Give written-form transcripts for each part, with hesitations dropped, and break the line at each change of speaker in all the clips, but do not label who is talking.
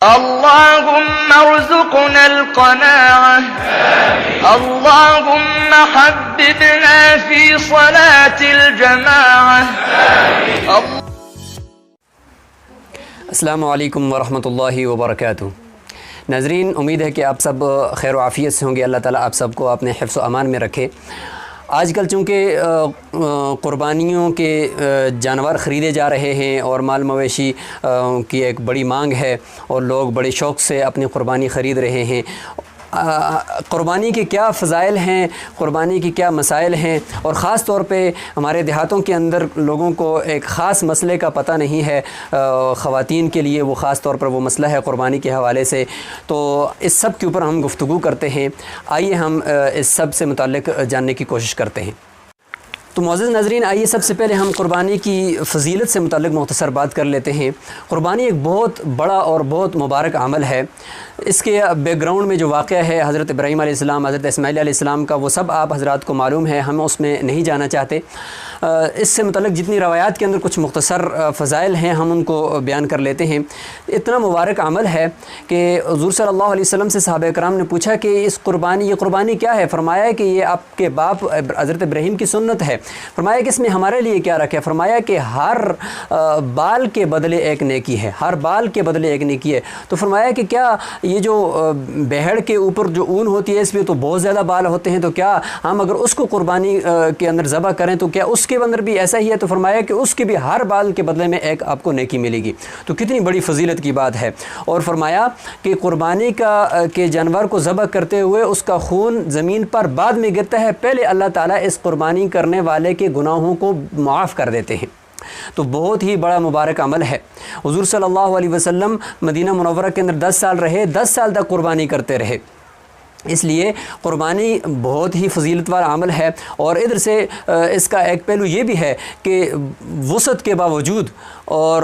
اللهم ارزقنا القناعة اللهم حببنا في صلاة الجماعة
السلام علیکم ورحمۃ اللہ وبرکاتہ۔ ناظرین، امید ہے کہ آپ سب خیر و عافیت سے ہوں گے۔ اللہ تعالیٰ آپ سب کو اپنے حفظ و امان میں رکھے۔ آج کل چونکہ قربانیوں کے جانور خریدے جا رہے ہیں اور مال مویشی کی ایک بڑی مانگ ہے اور لوگ بڑے شوق سے اپنی قربانی خرید رہے ہیں۔ قربانی کے کیا فضائل ہیں، قربانی کی کیا مسائل ہیں، اور خاص طور پہ ہمارے دیہاتوں کے اندر لوگوں کو ایک خاص مسئلے کا پتہ نہیں ہے۔ خواتین کے لیے وہ خاص طور پر وہ مسئلہ ہے قربانی کے حوالے سے، تو اس سب کے اوپر ہم گفتگو کرتے ہیں۔ آئیے ہم اس سب سے متعلق جاننے کی کوشش کرتے ہیں۔ تو معزز ناظرین، آئیے سب سے پہلے ہم قربانی کی فضیلت سے متعلق مختصر بات کر لیتے ہیں۔ قربانی ایک بہت بڑا اور بہت مبارک عمل ہے۔ اس کے بیک گراؤنڈ میں جو واقعہ ہے حضرت ابراہیم علیہ السلام، حضرت اسماعیل علیہ السلام کا، وہ سب آپ حضرات کو معلوم ہے، ہم اس میں نہیں جانا چاہتے۔ اس سے متعلق جتنی روایات کے اندر کچھ مختصر فضائل ہیں ہم ان کو بیان کر لیتے ہیں۔ اتنا مبارک عمل ہے کہ حضور صلی اللہ علیہ وسلم سے صحابہ کرام نے پوچھا کہ یہ قربانی کیا ہے؟ فرمایا کہ یہ آپ کے باپ حضرت ابراہیم کی سنت ہے۔ فرمایا کہ اس میں ہمارے لیے کیا رکھا ہے؟ فرمایا کہ ہر بال کے بدلے ایک نیکی ہے، ہر بال کے بدلے ایک نیکی ہے۔ تو فرمایا کہ کیا یہ جو بہڑ کے اوپر جو اون ہوتی ہے اس پہ تو بہت زیادہ بال ہوتے ہیں، تو کیا ہم اگر اس کو قربانی کے اندر ذبح کریں تو کیا اس کے اندر بھی ایسا ہی ہے؟ تو فرمایا کہ اس کے بھی ہر بال کے بدلے میں ایک آپ کو نیکی ملے گی۔ تو کتنی بڑی فضیلت کی بات ہے۔ اور فرمایا کہ قربانی کے جانور کو ذبح کرتے ہوئے اس کا خون زمین پر بعد میں گرتا ہے، پہلے اللہ تعالیٰ اس قربانی کرنے والے کے گناہوں کو معاف کر دیتے ہیں۔ تو بہت ہی بڑا مبارک عمل ہے۔ حضور صلی اللہ علیہ وسلم مدینہ منورہ کے اندر 10 سال رہے، 10 سال تک قربانی کرتے رہے۔ اس لیے قربانی بہت ہی فضیلت والا عمل ہے۔ اور ادھر سے اس کا ایک پہلو یہ بھی ہے کہ وسعت کے باوجود اور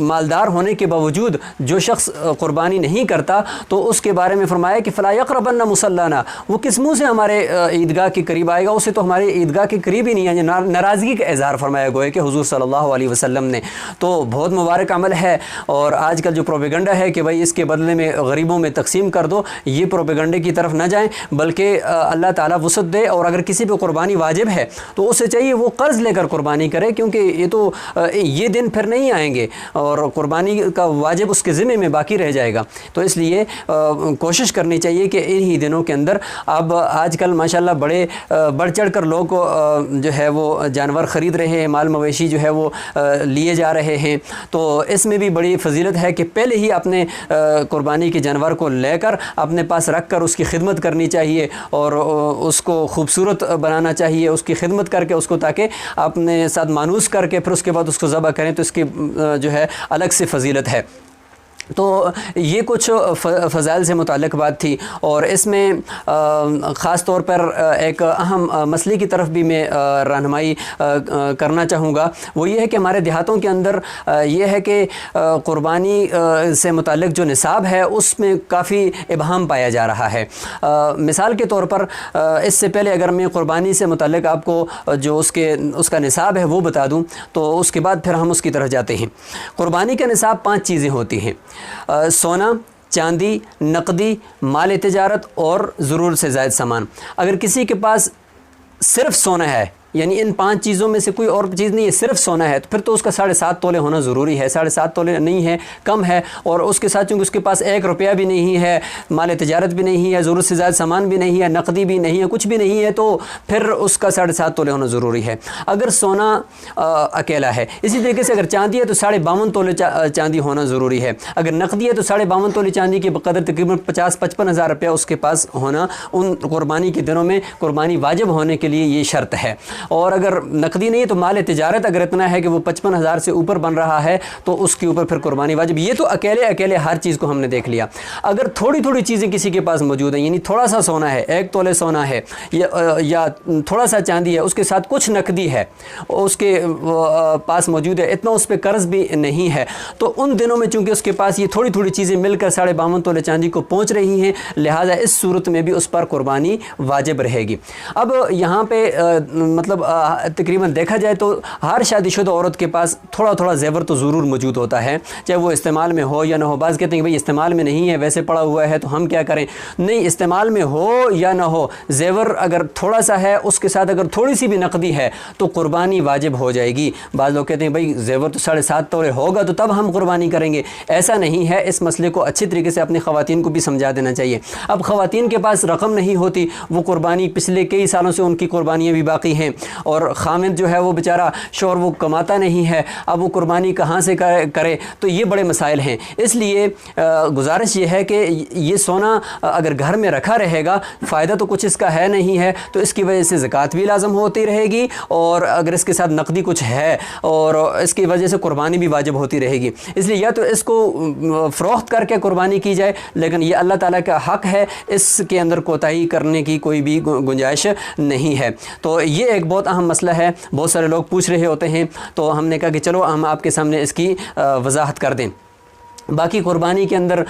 مالدار ہونے کے باوجود جو شخص قربانی نہیں کرتا تو اس کے بارے میں فرمایا کہ فلا یقربن مصلانا، وہ کس منہ سے ہمارے عیدگاہ کے قریب آئے گا؟ اسے تو ہمارے عیدگاہ کے قریب ہی نہیں ہے۔ ناراضگی کا اظہار فرمایا گویا کہ حضور صلی اللہ علیہ وسلم نے۔ تو بہت مبارک عمل ہے۔ اور آج کل جو پروپیگنڈا ہے کہ بھائی اس کے بدلے میں غریبوں میں تقسیم کر دو، یہ پروپیگنڈے کی طرف نہ جائیں، بلکہ اللہ تعالیٰ وسعت دے۔ اور اگر کسی پہ قربانی واجب ہے تو اسے چاہیے وہ قرض لے کر قربانی کرے، کیونکہ یہ دن پھر نہیں آئیں گے اور قربانی کا واجب اس کے ذمہ میں باقی رہ جائے گا۔ تو اس لیے کوشش کرنی چاہیے کہ انہی دنوں کے اندر، اب آج کل ماشاءاللہ بڑھ چڑھ کر لوگ جو ہے وہ جانور خرید رہے ہیں، مال مویشی جو ہے وہ لیے جا رہے ہیں۔ تو اس میں بھی بڑی فضیلت ہے کہ پہلے ہی اپنے قربانی کے جانور کو لے کر اپنے پاس رکھ کر اس کی خدمت کرنی چاہیے اور اس کو خوبصورت بنانا چاہیے، اس کی خدمت کر کے اس کو، تاکہ اپنے ساتھ مانوس کر کے پھر اس کے بعد اس کو ذبح کریں، تو اس کی جو ہے الگ سے فضیلت ہے۔ تو یہ کچھ فضائل سے متعلق بات تھی۔ اور اس میں خاص طور پر ایک اہم مسئلے کی طرف بھی میں رہنمائی کرنا چاہوں گا، وہ یہ ہے کہ ہمارے دیہاتوں کے اندر یہ ہے کہ قربانی سے متعلق جو نصاب ہے اس میں کافی ابہام پایا جا رہا ہے۔ مثال کے طور پر اس سے پہلے اگر میں قربانی سے متعلق آپ کو جو اس کا نصاب ہے وہ بتا دوں تو اس کے بعد پھر ہم اس کی طرف جاتے ہیں۔ قربانی کا نصاب 5 چیزیں ہوتی ہیں: سونا، چاندی، نقدی، مال تجارت اور ضرورت سے زائد سامان۔ اگر کسی کے پاس صرف سونا ہے، یعنی ان 5 چیزوں میں سے کوئی اور چیز نہیں ہے، صرف سونا ہے، تو پھر تو اس کا 7.5 تولے ہونا ضروری ہے۔ 7.5 تولے نہیں ہے، کم ہے، اور اس کے ساتھ چونکہ اس کے پاس 1 روپیہ بھی نہیں ہے، مال تجارت بھی نہیں ہے، ضرورت سے زائد سامان بھی نہیں ہے، نقدی بھی نہیں ہے، کچھ بھی نہیں ہے، تو پھر اس کا 7.5 تولے ہونا ضروری ہے اگر سونا اکیلا ہے۔ اسی طریقے سے اگر چاندی ہے تو 52.5 تولے چاندی ہونا ضروری ہے۔ اگر نقدی ہے تو 52.5 تولے چاندی کے بقدر تقریباً 50-55 ہزار روپیہ اس کے پاس ہونا ان قربانی کے دنوں میں قربانی واجب ہونے کے لیے یہ شرط ہے۔ اور اگر نقدی نہیں ہے تو مال تجارت اگر اتنا ہے کہ وہ 55,000 سے اوپر بن رہا ہے تو اس کے اوپر پھر قربانی واجب۔ یہ تو اکیلے ہر چیز کو ہم نے دیکھ لیا۔ اگر تھوڑی چیزیں کسی کے پاس موجود ہیں، یعنی تھوڑا سا سونا ہے، 1 تولے سونا ہے، یا تھوڑا سا چاندی ہے، اس کے ساتھ کچھ نقدی ہے اس کے پاس موجود ہے، اتنا اس پہ قرض بھی نہیں ہے، تو ان دنوں میں چونکہ اس کے پاس یہ تھوڑی چیزیں مل کر 52.5 تولے چاندی کو پہنچ رہی ہیں، لہٰذا اس صورت میں بھی اس پر قربانی واجب رہے گی۔ اب یہاں پہ مطلب مطلب تقریباً دیکھا جائے تو ہر شادی شدہ عورت کے پاس تھوڑا تھوڑا زیور تو ضرور موجود ہوتا ہے، چاہے وہ استعمال میں ہو یا نہ ہو۔ بعض کہتے ہیں کہ بھئی استعمال میں نہیں ہے، ویسے پڑا ہوا ہے تو ہم کیا کریں؟ نہیں، استعمال میں ہو یا نہ ہو، زیور اگر تھوڑا سا ہے اس کے ساتھ اگر تھوڑی سی بھی نقدی ہے تو قربانی واجب ہو جائے گی۔ بعض لوگ کہتے ہیں بھئی زیور تو 7.5 تولے ہوگا تو تب ہم قربانی کریں گے، ایسا نہیں ہے۔ اس مسئلے کو اچھی طریقے سے اپنی خواتین کو بھی سمجھا دینا چاہیے۔ اب خواتین کے پاس رقم نہیں ہوتی، وہ قربانی پچھلے کئی سالوں سے ان کی قربانیاں بھی باقی ہیں، اور خامد جو ہے وہ بیچارہ شوہر وہ کماتا نہیں ہے، اب وہ قربانی کہاں سے کرے؟ تو یہ بڑے مسائل ہیں۔ اس لیے گزارش یہ ہے کہ یہ سونا اگر گھر میں رکھا رہے گا، فائدہ تو کچھ اس کا ہے نہیں ہے، تو اس کی وجہ سے زکوٰۃ بھی لازم ہوتی رہے گی، اور اگر اس کے ساتھ نقدی کچھ ہے اور اس کی وجہ سے قربانی بھی واجب ہوتی رہے گی۔ اس لیے یا تو اس کو فروخت کر کے قربانی کی جائے، لیکن یہ اللہ تعالیٰ کا حق ہے، اس کے اندر کوتاہی کرنے کی کوئی بھی گنجائش نہیں ہے۔ تو یہ ایک بہت اہم مسئلہ ہے، بہت سارے لوگ پوچھ رہے ہوتے ہیں، تو ہم نے کہا کہ چلو ہم آپ کے سامنے اس کی وضاحت کر دیں۔ باقی قربانی کے اندر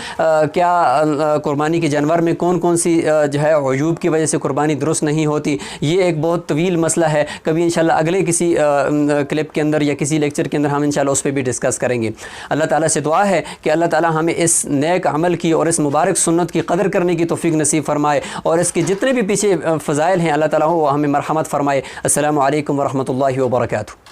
کیا قربانی کے جانور میں کون کون سی جو ہے عیوب کی وجہ سے قربانی درست نہیں ہوتی، یہ ایک بہت طویل مسئلہ ہے، کبھی انشاءاللہ اگلے کسی کلپ کے اندر یا کسی لیکچر کے اندر ہم انشاءاللہ اس پہ بھی ڈسکس کریں گے۔ اللہ تعالیٰ سے دعا ہے کہ اللہ تعالیٰ ہمیں اس نیک عمل کی اور اس مبارک سنت کی قدر کرنے کی توفیق نصیب فرمائے، اور اس کے جتنے بھی پیچھے فضائل ہیں اللہ تعالیٰ وہ ہمیں مرحمت فرمائے۔ السلام علیکم ورحمۃ اللہ وبرکاتہ۔